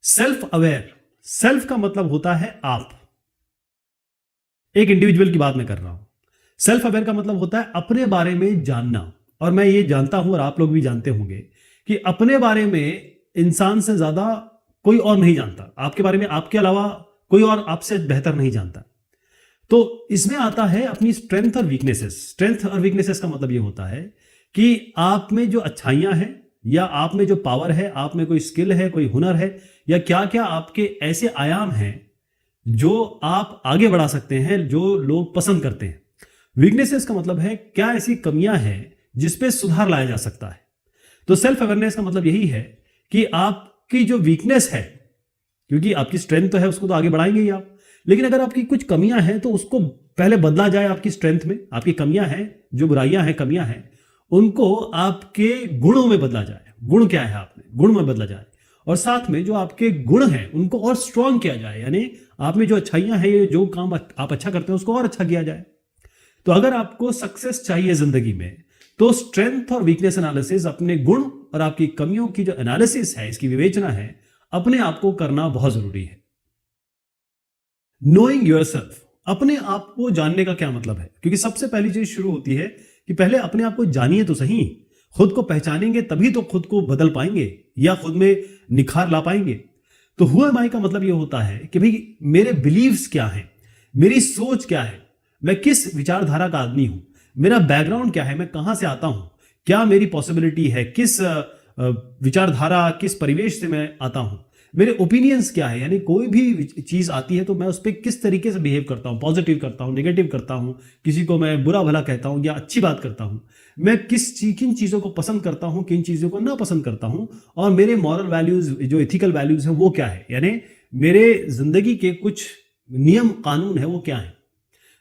Self aware, self का मतलब होता है आप, एक इंडिविजुअल की बात मैं कर रहा हूं। सेल्फ अवेयर का मतलब होता है अपने बारे में जानना। और मैं ये जानता हूं और आप लोग भी जानते होंगे कि अपने बारे में इंसान से ज्यादा कोई और नहीं जानता। आपके बारे में आपके अलावा कोई और आपसे बेहतर नहीं जानता। तो इसमें आता है अपनी स्ट्रेंथ और वीकनेसेस। स्ट्रेंथ और वीकनेसेस का मतलब ये होता है कि आप में जो अच्छाइयां हैं या आप में जो पावर है, आप में कोई स्किल है, कोई हुनर है, या क्या क्या आपके ऐसे आयाम हैं जो आप आगे बढ़ा सकते हैं, जो लोग पसंद करते हैं। वीकनेसेस का मतलब है क्या ऐसी कमियां हैं जिसपे सुधार लाया जा सकता है। तो सेल्फ अवेयरनेस का मतलब यही है कि आपकी जो वीकनेस है, क्योंकि आपकी स्ट्रेंथ तो है उसको तो आगे बढ़ाएंगे ही आप, लेकिन अगर आपकी कुछ कमियां हैं तो उसको पहले बदला जाए आपकी स्ट्रेंथ में। आपकी कमियां हैं, जो बुराइयां हैं, कमियां हैं, उनको आपके गुणों में बदला जाए। गुण क्या है आप में, गुण में बदला जाए। और साथ में जो आपके गुण हैं उनको और स्ट्रांग किया जाए, यानी आप में जो अच्छाइयां हैं, जो काम आप अच्छा करते हैं उसको और अच्छा किया जाए। तो अगर आपको सक्सेस चाहिए जिंदगी में तो स्ट्रेंथ और वीकनेस एनालिसिस, अपने गुण और आपकी कमियों की जो एनालिसिस है, इसकी विवेचना है, अपने आप को करना बहुत जरूरी है। नोइंग योरसेल्फ, अपने आप को जानने का क्या मतलब है? क्योंकि सबसे पहली चीज शुरू होती है कि पहले अपने आप को जानिए तो सही। खुद को पहचानेंगे तभी तो खुद को बदल पाएंगे या खुद में निखार ला पाएंगे। तो हु एम आई का मतलब यह होता है कि भाई मेरे बिलीव्स क्या हैं, मेरी सोच क्या है, मैं किस विचारधारा का आदमी हूं, मेरा बैकग्राउंड क्या है, मैं कहां से आता हूं, क्या मेरी पॉसिबिलिटी है, किस विचारधारा, किस परिवेश से मैं आता हूं, मेरे ओपिनियंस क्या है, यानी कोई भी चीज आती है तो मैं उस पर किस तरीके से बिहेव करता हूं, पॉजिटिव करता हूं, नेगेटिव करता हूं, किसी को मैं बुरा भला कहता हूं या अच्छी बात करता हूं, मैं किन चीजों को पसंद करता हूं, किन चीजों को ना पसंद करता हूं, और मेरे मॉरल वैल्यूज, जो एथिकल वैल्यूज है वो क्या है, यानी मेरे जिंदगी के कुछ नियम कानून है वो क्या है।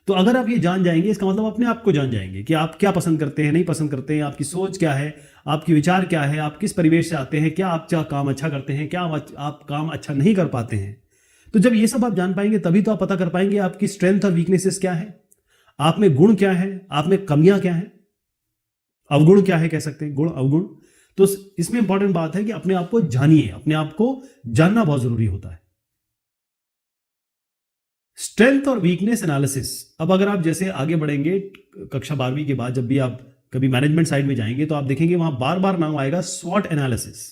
तो अगर आप ये जान जाएंगे, इसका मतलब अपने आप को जान जाएंगे कि आप क्या पसंद करते हैं, नहीं पसंद करते हैं, आपकी सोच क्या है, आपकी विचार क्या है, आप किस परिवेश से आते हैं, क्या आप काम अच्छा करते हैं, क्या आप काम अच्छा नहीं कर पाते हैं। तो जब ये सब आप जान पाएंगे तभी तो आप पता कर पाएंगे आपकी स्ट्रेंथ और वीकनेसेस क्या है, आप में गुण क्या है, आप में कमियां क्या है, अवगुण क्या है, कह सकते हैं गुण अवगुण। तो इसमें इंपॉर्टेंट बात है कि अपने आप को जानिए, अपने आप को जानना बहुत जरूरी होता है। स्ट्रेंथ और वीकनेस एनालिसिस। अब अगर आप जैसे आगे बढ़ेंगे कक्षा 12वीं के बाद, जब भी आप कभी मैनेजमेंट साइड में जाएंगे तो आप देखेंगे वहां बार बार नाम आएगा स्वॉट एनालिसिस।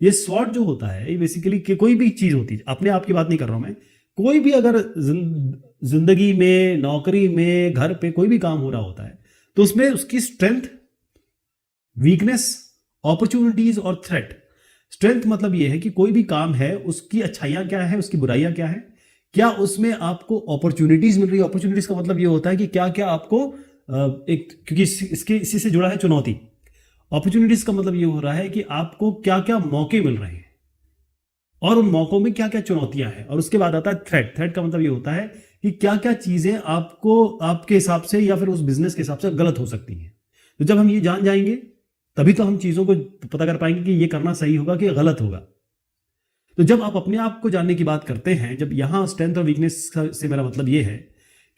ये स्वॉट जो होता है ये बेसिकली कि कोई भी चीज होती है, अपने आप की बात नहीं कर रहा हूं मैं, कोई भी अगर जिंदगी में, नौकरी में, घर पे कोई भी काम हो रहा होता है तो उसमें उसकी स्ट्रेंथ, वीकनेस, अपॉर्चुनिटीज और थ्रेट। स्ट्रेंथ मतलब यह है कि कोई भी काम है उसकी अच्छाइयां क्या है, उसकी बुराइयां क्या है, क्या उसमें आपको अपॉर्चुनिटीज मिल रही है। अपॉर्चुनिटीज का मतलब ये होता है कि क्या क्या आपको एक, क्योंकि इसी से जुड़ा है चुनौती। अपॉर्चुनिटीज का मतलब ये हो रहा है कि आपको क्या क्या मौके मिल रहे हैं और उन मौकों में क्या क्या चुनौतियां हैं। और उसके बाद आता है थ्रेट। थ्रेट का मतलब ये होता है कि क्या क्या चीजें आपको, आपके हिसाब से या फिर उस बिजनेस के हिसाब से गलत हो सकती हैं। तो जब हम ये जान जाएंगे तभी तो हम चीजों को पता कर पाएंगे कि ये करना सही होगा कि गलत होगा। तो जब आप अपने आप को जानने की बात करते हैं, जब यहां स्ट्रेंथ और वीकनेस से मेरा मतलब यह है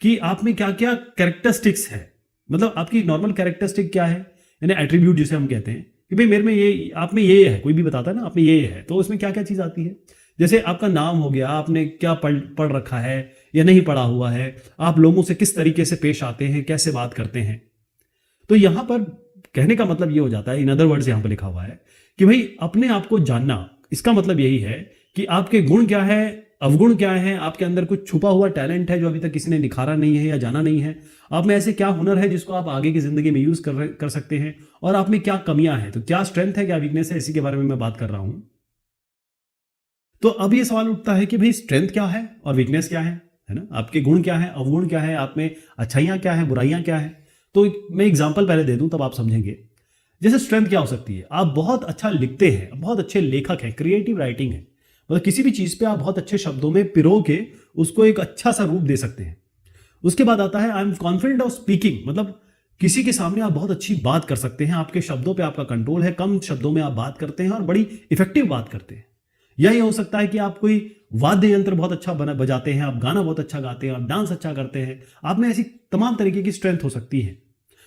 कि आप में क्या क्या कैरेक्टरिस्टिक्स है, मतलब आपकी नॉर्मल कैरेक्टरिस्टिक क्या है, यानी एट्रीब्यूट जिसे हम कहते हैं कि भाई मेरे में ये, आप में ये है, कोई भी बताता है ना आप में ये है, तो उसमें क्या क्या चीज आती है। जैसे आपका नाम हो गया, आपने क्या पढ़ रखा है या नहीं पढ़ा हुआ है, आप लोगों से किस तरीके से पेश आते हैं, कैसे बात करते हैं। तो यहां पर कहने का मतलब ये हो जाता है, इन अदर वर्ड्स यहां पर लिखा हुआ है कि भाई अपने आप को जानना, इसका मतलब यही है कि आपके गुण क्या है, अवगुण क्या है, आपके अंदर कुछ छुपा हुआ टैलेंट है जो अभी तक किसी ने निखारा नहीं है या जाना नहीं है, आप में ऐसे क्या हुनर है जिसको आप आगे की जिंदगी में यूज कर सकते हैं, और आप में क्या कमियां हैं, तो क्या स्ट्रेंथ है, क्या वीकनेस है, इसी के बारे में मैं बात कर रहा हूं। तो अब ये सवाल उठता है कि भाई स्ट्रेंथ क्या है और वीकनेस क्या है ना, आपके गुण क्या है, अवगुण क्या है, आप में अच्छाइयां क्या है, बुराइयां क्या है। तो मैं एग्जाम्पल पहले दे दूं तब आप समझेंगे। जैसे स्ट्रेंथ क्या हो सकती है, आप बहुत अच्छा लिखते हैं, बहुत अच्छे लेखक हैं, क्रिएटिव राइटिंग है, मतलब किसी भी चीज पे आप बहुत अच्छे शब्दों में पिरो के उसको एक अच्छा सा रूप दे सकते हैं। उसके बाद आता है I am confident of speaking, मतलब किसी के सामने आप बहुत अच्छी बात कर सकते हैं, आपके शब्दों पे आपका कंट्रोल है, कम शब्दों में आप बात करते हैं और बड़ी इफेक्टिव बात करते हैं। या ये हो सकता है कि आप कोई वाद्य यंत्र बहुत अच्छा बजाते हैं, आप गाना बहुत अच्छा गाते हैं, आप डांस अच्छा करते हैं, आप में ऐसी तमाम तरीके की स्ट्रेंथ हो सकती है।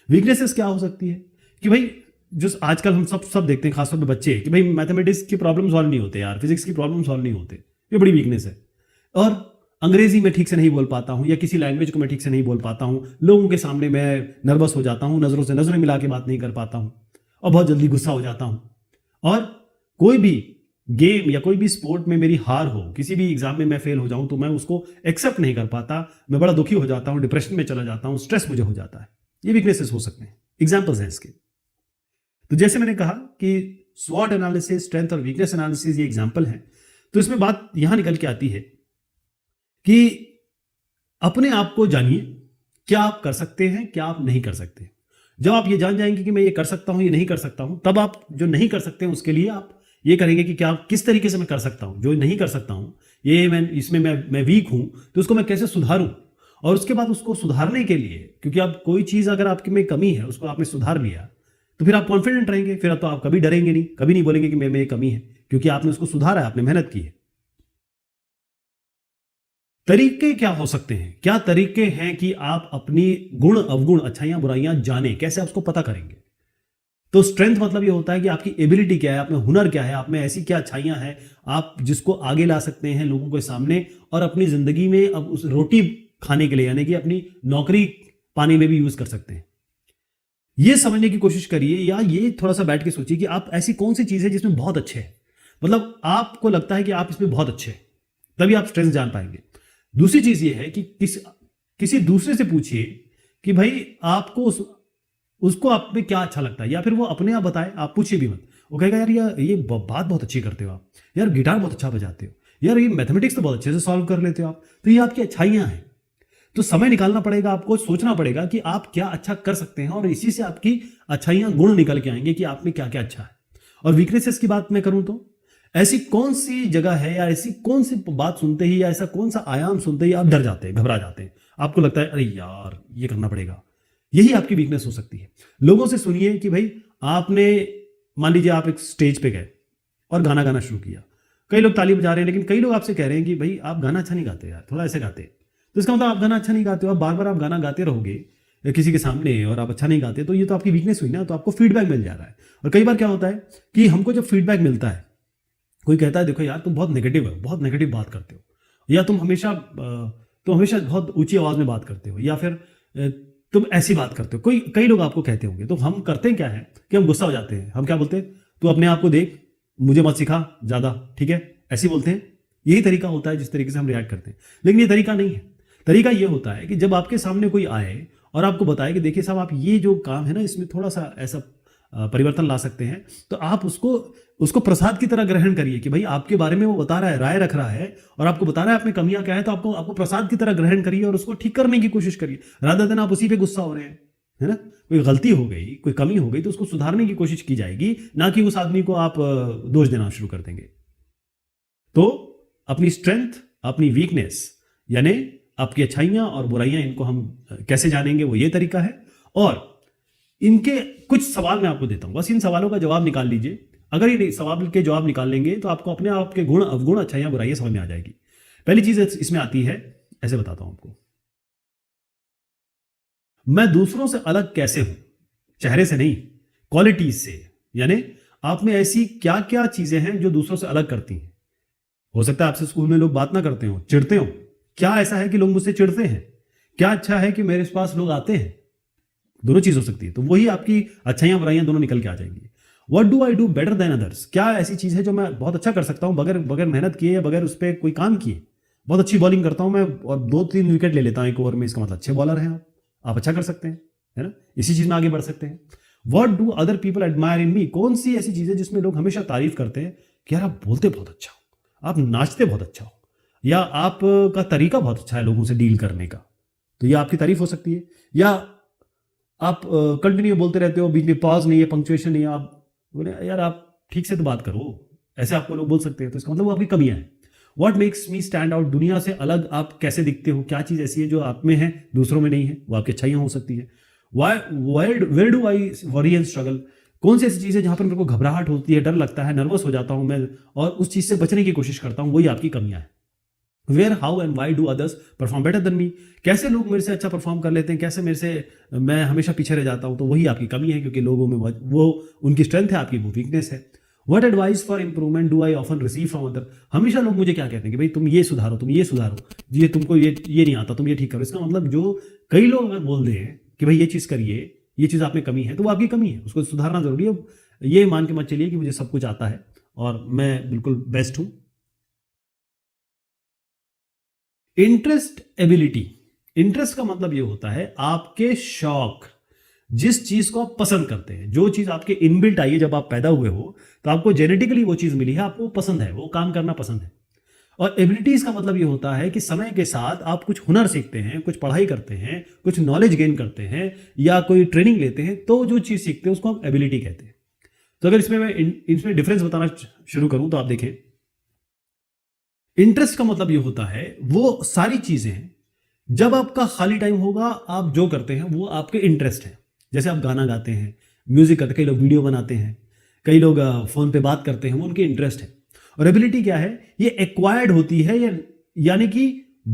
वीकनेसेस क्या हो सकती है कि भाई जो आजकल हम सब देखते हैं, खासतौर पे बच्चे, कि भाई मैथमेटिक्स की प्रॉब्लम सॉल्व नहीं होते यार, फिजिक्स की प्रॉब्लम सॉल्व नहीं होते, ये बड़ी वीकनेस है। और अंग्रेजी में ठीक से नहीं बोल पाता हूँ, या किसी लैंग्वेज को मैं ठीक से नहीं बोल पाता हूँ, लोगों के सामने मैं नर्वस हो जाता हूँ, नजरों से नजरें मिला के बात नहीं कर पाता हूँ, और बहुत जल्दी गुस्सा हो जाता हूँ। और कोई भी गेम या कोई भी स्पोर्ट में मेरी हार हो, किसी भी एग्जाम में मैं फेल हो जाऊं, तो मैं उसको एक्सेप्ट नहीं कर पाता, मैं बड़ा दुखी हो जाता हूं, डिप्रेशन में चला जाता हूं, स्ट्रेस मुझे हो जाता है। ये वीकनेसेस हो सकते हैं, एग्जाम्पल्स हैं इसके। तो जैसे मैंने कहा कि स्वॉट एनालिसिस, स्ट्रेंथ और वीकनेस एनालिसिस ये एग्जाम्पल है। तो इसमें बात यहां निकल के आती है कि अपने आप को जानिए, क्या आप कर सकते हैं, क्या आप नहीं कर सकते। जब आप ये जान जाएंगे कि मैं ये कर सकता हूं, ये नहीं कर सकता हूं, तब आप जो नहीं कर सकते हैं उसके लिए आप ये करेंगे कि क्या किस तरीके से मैं कर सकता हूं, जो नहीं कर सकता हूं, ये मैं वीक हूं, तो उसको मैं कैसे सुधारूं। और उसके बाद उसको सुधारने के लिए, क्योंकि आप कोई चीज अगर आपके में कमी है, उसको आपने सुधार लिया, तो फिर आप कॉन्फिडेंट रहेंगे, फिर तो आप कभी डरेंगे नहीं, कभी नहीं बोलेंगे कि मेरे में कमी है, क्योंकि आपने उसको सुधारा है, आपने मेहनत की है। तरीके क्या हो सकते हैं, क्या तरीके हैं कि आप अपनी गुण अवगुण, अच्छाइयां बुराइयां जाने, कैसे आप उसको पता करेंगे। तो स्ट्रेंथ मतलब ये होता है कि आपकी एबिलिटी क्या है, आप में हुनर क्या है, आप में ऐसी क्या अच्छाइयां हैं आप जिसको आगे ला सकते हैं लोगों के सामने, और अपनी जिंदगी में अब उस रोटी खाने के लिए, यानी कि अपनी नौकरी पाने में भी यूज कर सकते हैं। ये समझने की कोशिश करिए, या ये थोड़ा सा बैठ के सोचिए कि आप ऐसी कौन सी चीज है जिसमें बहुत अच्छे हैं, मतलब आपको लगता है कि आप इसमें बहुत अच्छे हैं, तभी आप स्ट्रेंथ जान पाएंगे। दूसरी चीज ये है कि किसी दूसरे से पूछिए कि भाई आपको उसको आप में क्या अच्छा लगता है, या फिर वो अपने आप बताए, आप पूछिए भी मत। वो कहेगा यार ये बात बहुत अच्छी करते हो आप, यार गिटार बहुत अच्छा बजाते हो, यार ये मैथमेटिक्स तो बहुत अच्छे से सॉल्व कर लेते हो आप, तो ये आपकी अच्छाइयां हैं। तो समय निकालना पड़ेगा, आपको सोचना पड़ेगा कि आप क्या अच्छा कर सकते हैं, और इसी से आपकी अच्छाइयां, गुण निकल के आएंगे कि आप में क्या क्या अच्छा है। और वीकनेसेस की बात मैं करूं तो ऐसी कौन सी जगह है, या ऐसी कौन सी बात सुनते ही, या ऐसा कौन सा आयाम सुनते ही आप डर जाते हैं, घबरा जाते हैं, आपको लगता है अरे यार ये करना पड़ेगा। यही आपकी वीकनेस हो सकती है। लोगों से सुनिए कि भाई आपने, मान लीजिए आप एक स्टेज पे गए और गाना गाना शुरू किया, कई लोग ताली बजा रहे हैं, लेकिन कई लोग आपसे कह रहे हैं कि भाई आप गाना अच्छा नहीं गाते यार, थोड़ा ऐसे गाते। तो इसका मतलब आप गाना अच्छा नहीं गाते हो, आप बार बार आप गाना गाते रहोगे किसी के सामने और आप अच्छा नहीं गाते, तो ये तो आपकी वीकनेस हुई ना, तो आपको फीडबैक मिल जा रहा है। और कई बार क्या होता है कि हमको जब फीडबैक मिलता है, कोई कहता है देखो यार तुम बहुत नेगेटिव हो, बहुत नेगेटिव बात करते हो, या तुम हमेशा बहुत ऊंची आवाज में बात करते हो, या फिर तुम ऐसी बात करते हो, कई लोग आपको कहते होंगे, तो हम करते हैं क्या है कि हम गुस्सा हो जाते हैं। हम क्या बोलते हैं, तू अपने आप को देख, मुझे मत सिखा ज्यादा, ठीक है, ऐसे बोलते हैं। यही तरीका होता है जिस तरीके से हम रिएक्ट करते हैं, लेकिन ये तरीका नहीं है। तरीका ये होता है कि जब आपके सामने कोई आए और आपको बताए कि देखिए साहब आप ये जो काम है ना, इसमें थोड़ा सा ऐसा परिवर्तन ला सकते हैं, तो आप उसको प्रसाद की तरह ग्रहण करिए कि भाई आपके बारे में वो बता रहा है, राय रख रहा है, और आपको बता रहा है आप में कमियां क्या है, तो आपको प्रसाद की तरह ग्रहण करिए और उसको ठीक करने की कोशिश करिए, रादर देन आप उसी पे गुस्सा हो रहे हैं, है ना। कोई गलती हो गई, कोई कमी हो गई, तो उसको सुधारने की कोशिश की जाएगी, ना कि उस आदमी को आप दोष देना शुरू कर देंगे। तो अपनी स्ट्रेंथ, अपनी वीकनेस, यानी आपकी अच्छाइयां और बुराइयां, इनको हम कैसे जानेंगे, वो ये तरीका है। और इनके कुछ सवाल मैं आपको देता हूं, बस इन सवालों का जवाब निकाल लीजिए। अगर ये सवाल के जवाब निकाल लेंगे तो आपको अपने आप के गुण अवगुण, अच्छाइयां बुराइयां समझ में आ जाएगी। पहली चीज इसमें आती है, ऐसे बताता हूं आपको, मैं दूसरों से अलग कैसे हूं, चेहरे से नहीं, क्वालिटीज से। यानी आप में ऐसी क्या क्या चीजें हैं जो दूसरों से अलग करती हैं। हो सकता है आपसे स्कूल में लोग बात ना करते हो, चिढ़ते हो, क्या ऐसा है कि लोग मुझसे चिढ़ते हैं, क्या अच्छा है कि मेरे पास लोग आते हैं, दोनों चीज हो सकती है। तो वही आपकी अच्छाइयां बुराइयां दोनों निकल के आ जाएंगी। What do I do better than others, क्या ऐसी चीज है जो मैं बहुत अच्छा कर सकता हूं बगैर मेहनत किए या बगैर उस पर कोई काम किए। बहुत अच्छी बॉलिंग करता हूं मैं और 2-3 विकेट ले लेता हूं एक ओवर में, इसका मतलब अच्छे बॉलर हैं आप अच्छा कर सकते हैं, है ना, इसी चीज में आगे बढ़ सकते हैं। What do other people admire in me, कौन सी ऐसी चीज है जिसमें लोग हमेशा तारीफ करते हैं कि यार आप बोलते बहुत अच्छा हो, आप नाचते बहुत अच्छा हो, या आपका तरीका बहुत अच्छा है लोगों से डील करने का, तो ये आपकी तारीफ हो सकती है। या आप कंटिन्यू बोलते रहते हो, बीच में पॉज नहीं है, पंक्चुएशन नहीं है, आप बोले यार आप ठीक से तो बात करो, ऐसे आपको लोग बोल सकते हैं, तो इसका मतलब वो आपकी कमियां हैं। What makes me stand out, दुनिया से अलग आप कैसे दिखते हो, क्या चीज ऐसी है जो आप में है दूसरों में नहीं है, वो आपकी अच्छाइयां हो सकती है। Where do I worry and struggle, कौन सी ऐसी चीज है जहां पर मेरे को घबराहट होती है, डर लगता है, नर्वस हो जाता हूं मैं, और उस चीज से बचने की कोशिश करता हूं, वही आपकी कमियां है। Where how and why do others perform better than me, कैसे लोग मेरे से अच्छा परफॉर्म कर लेते हैं, कैसे मेरे से मैं हमेशा पीछे रह जाता हूं। तो वही आपकी कमी है, क्योंकि लोगों में वो उनकी स्ट्रेंथ है, आपकी वो वीकनेस है। What advice for improvement do I often receive from other, हमेशा लोग मुझे क्या कहते हैं कि भाई तुम ये सुधारो, तुम ये सुधारो, ये तुमको ये नहीं आता, तुम ये ठीक करो। इसका मतलब जो कई लोग अगर बोल दें कि भाई ये चीज़ करिए, ये चीज़ आप में कमी है, तो वो आपकी कमी है, उसको सुधारना जरूरी है। ये मान के मत चलिए कि मुझे सब कुछ आता है और मैं बिल्कुल बेस्ट हूं। इंटरेस्ट एबिलिटी, इंटरेस्ट का मतलब ये होता है आपके शौक, जिस चीज को आप पसंद करते हैं, जो चीज आपके इनबिल्ट आई है जब आप पैदा हुए हो, तो आपको जेनेटिकली वो चीज मिली है, आपको पसंद है, वो काम करना पसंद है। और एबिलिटीज का मतलब ये होता है कि समय के साथ आप कुछ हुनर सीखते हैं, कुछ पढ़ाई करते हैं, कुछ नॉलेज गेन करते हैं या कोई ट्रेनिंग लेते हैं, तो जो चीज सीखते हैं उसको हम एबिलिटी कहते हैं। तो अगर इसमें मैं इसमें डिफरेंस बताना शुरू करूं तो आप देखें, इंटरेस्ट का मतलब ये होता है वो सारी चीजें जब आपका खाली टाइम होगा आप जो करते हैं वो आपके इंटरेस्ट है। जैसे आप गाना गाते हैं, म्यूजिक करते, कई लोग वीडियो बनाते हैं, कई लोग फोन पे बात करते हैं, वो उनके इंटरेस्ट है। और एबिलिटी क्या है, ये एक्वायर्ड होती है, यानी कि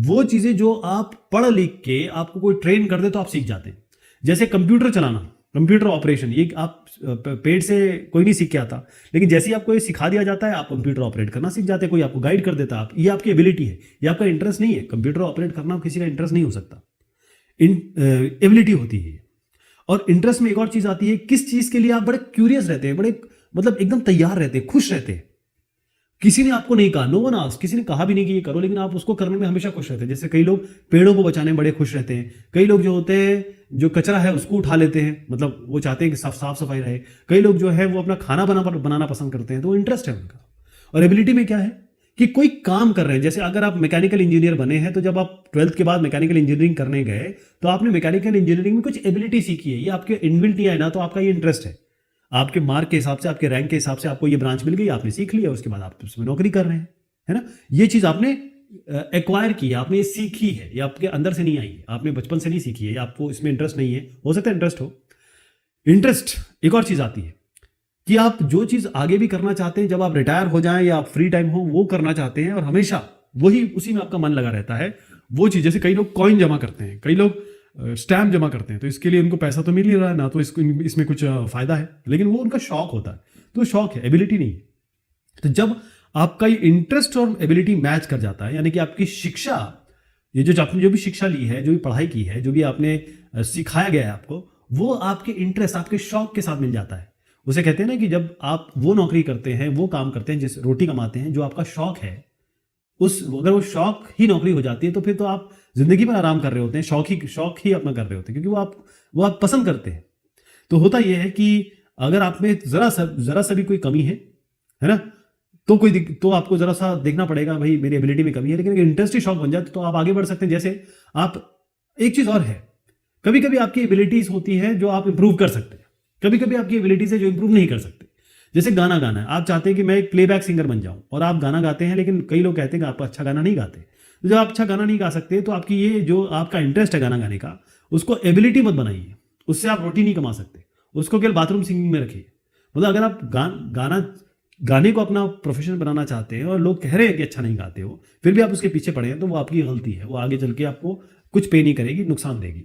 वो चीजें जो आप पढ़ लिख के आपको कोई ट्रेन कर दे तो आप सीख जाते हैं। जैसे कंप्यूटर चलाना, कंप्यूटर ऑपरेशन, ये आप पेड़ से कोई नहीं सीख के आता, लेकिन जैसे ही आपको ये सिखा दिया जाता है आप कंप्यूटर ऑपरेट करना सीख जाते हैं, कोई आपको गाइड कर देता है, आप ये आपकी एबिलिटी है, ये आपका इंटरेस्ट नहीं है। कंप्यूटर ऑपरेट करना किसी का इंटरेस्ट नहीं हो सकता, एबिलिटी होती है। और इंटरेस्ट में एक और चीज आती है, किस चीज के लिए आप बड़े क्यूरियस रहते हैं, बड़े मतलब एकदम तैयार रहते हैं, खुश रहते हैं। किसी ने आपको नहीं कहा, नो वन आस्क्ड, किसी ने कहा भी नहीं कि ये करो, लेकिन आप उसको करने में हमेशा खुश रहते हैं। जैसे कई लोग पेड़ों को बचाने में बड़े खुश रहते हैं, कई लोग जो होते हैं जो कचरा है उसको उठा लेते हैं, मतलब वो चाहते हैं कि साफ सफाई रहे। कई लोग जो है वो अपना खाना बनाना पसंद करते हैं, तो वो इंटरेस्ट है उनका। और एबिलिटी में क्या है कि कोई काम कर रहे हैं, जैसे अगर आप मैकेनिकल इंजीनियर बने हैं, तो जब आप 12th के बाद मैकेनिकल इंजीनियरिंग करने गए तो आपने मैकेनिकल इंजीनियरिंग में कुछ एबिलिटी सीखी है, ये आपके इनबिल्ट नहीं आए ना, तो आपका ये इंटरेस्ट है। आपके मार्क के हिसाब से, आपके रैंक के हिसाब से आपको ये ब्रांच मिल गई, आपने सीख लिया, उसके बाद आप उसमें नौकरी कर रहे हैं, है ना। ये चीज आपने एक्वायर की है, आपने ये सीखी है, ये आपके अंदर से नहीं आई है, आपने बचपन से नहीं सीखी है, आपको इसमें इंटरेस्ट नहीं है। हो सकता है इंटरेस्ट हो। इंटरेस्ट एक और चीज आती है कि आप जो चीज आगे भी करना चाहते हैं, जब आप रिटायर हो जाएं या आप फ्री टाइम हो, वो करना चाहते हैं और हमेशा वही उसी में आपका मन लगा रहता है। वो चीज, जैसे कई लोग कॉइन जमा करते हैं, कई लोग स्टैम्प जमा करते हैं, तो इसके लिए उनको पैसा तो मिल ही रहा है ना, तो इसमें कुछ फायदा है, लेकिन वो उनका शौक होता है, तो शौक है, एबिलिटी नहीं है। तो जब आपका ये इंटरेस्ट और एबिलिटी मैच कर जाता है, यानी कि आपकी शिक्षा, ये जो आपने जो भी शिक्षा ली है, जो भी पढ़ाई की है, जो भी आपने सिखाया गया है आपको, वो आपके इंटरेस्ट, आपके शौक के साथ मिल जाता है। उसे कहते हैं ना कि जब आप वो नौकरी करते हैं, वो काम करते हैं, जिस रोटी कमाते हैं, जो आपका शौक है, अगर वो शौक ही नौकरी हो जाती है, तो फिर तो आप जिंदगी पर आराम कर रहे होते हैं, शौक ही अपना कर रहे होते हैं, क्योंकि वो आप पसंद करते हैं। तो होता यह है कि अगर आप में जरा सा भी कोई कमी है ना, तो आपको जरा सा देखना पड़ेगा, भाई मेरी एबिलिटी में कमी है। लेकिन अगर इंटरेस्ट ही शौक बन जाए तो आप आगे बढ़ सकते हैं। जैसे आप, एक चीज और है, कभी कभी आपकी एबिलिटीज होती है जो आप इंप्रूव कर सकते हैं, कभी कभी आपकी एबिलिटीज है जो इंप्रूव नहीं कर सकते। जैसे गाना गाना है, आप चाहते हैं कि मैं एक प्लेबैक सिंगर बन जाऊं, और आप गाना गाते हैं, लेकिन कई लोग कहते हैं कि आप अच्छा गाना नहीं गाते। तो जब आप अच्छा गाना नहीं गा सकते, तो आपकी ये जो आपका इंटरेस्ट है गाना गाने का, उसको एबिलिटी मत बनाइए, उससे आप रोटी नहीं कमा सकते, उसको केवल बाथरूम सिंगिंग में रखिए। मतलब अगर आप गाने को अपना प्रोफेशन बनाना चाहते हैं और लोग कह रहे हैं कि अच्छा नहीं गाते हो, फिर भी आप उसके पीछे पड़े हैं, तो वो आपकी गलती है, वो आगे चल के आपको कुछ पे नहीं करेगी, नुकसान देगी।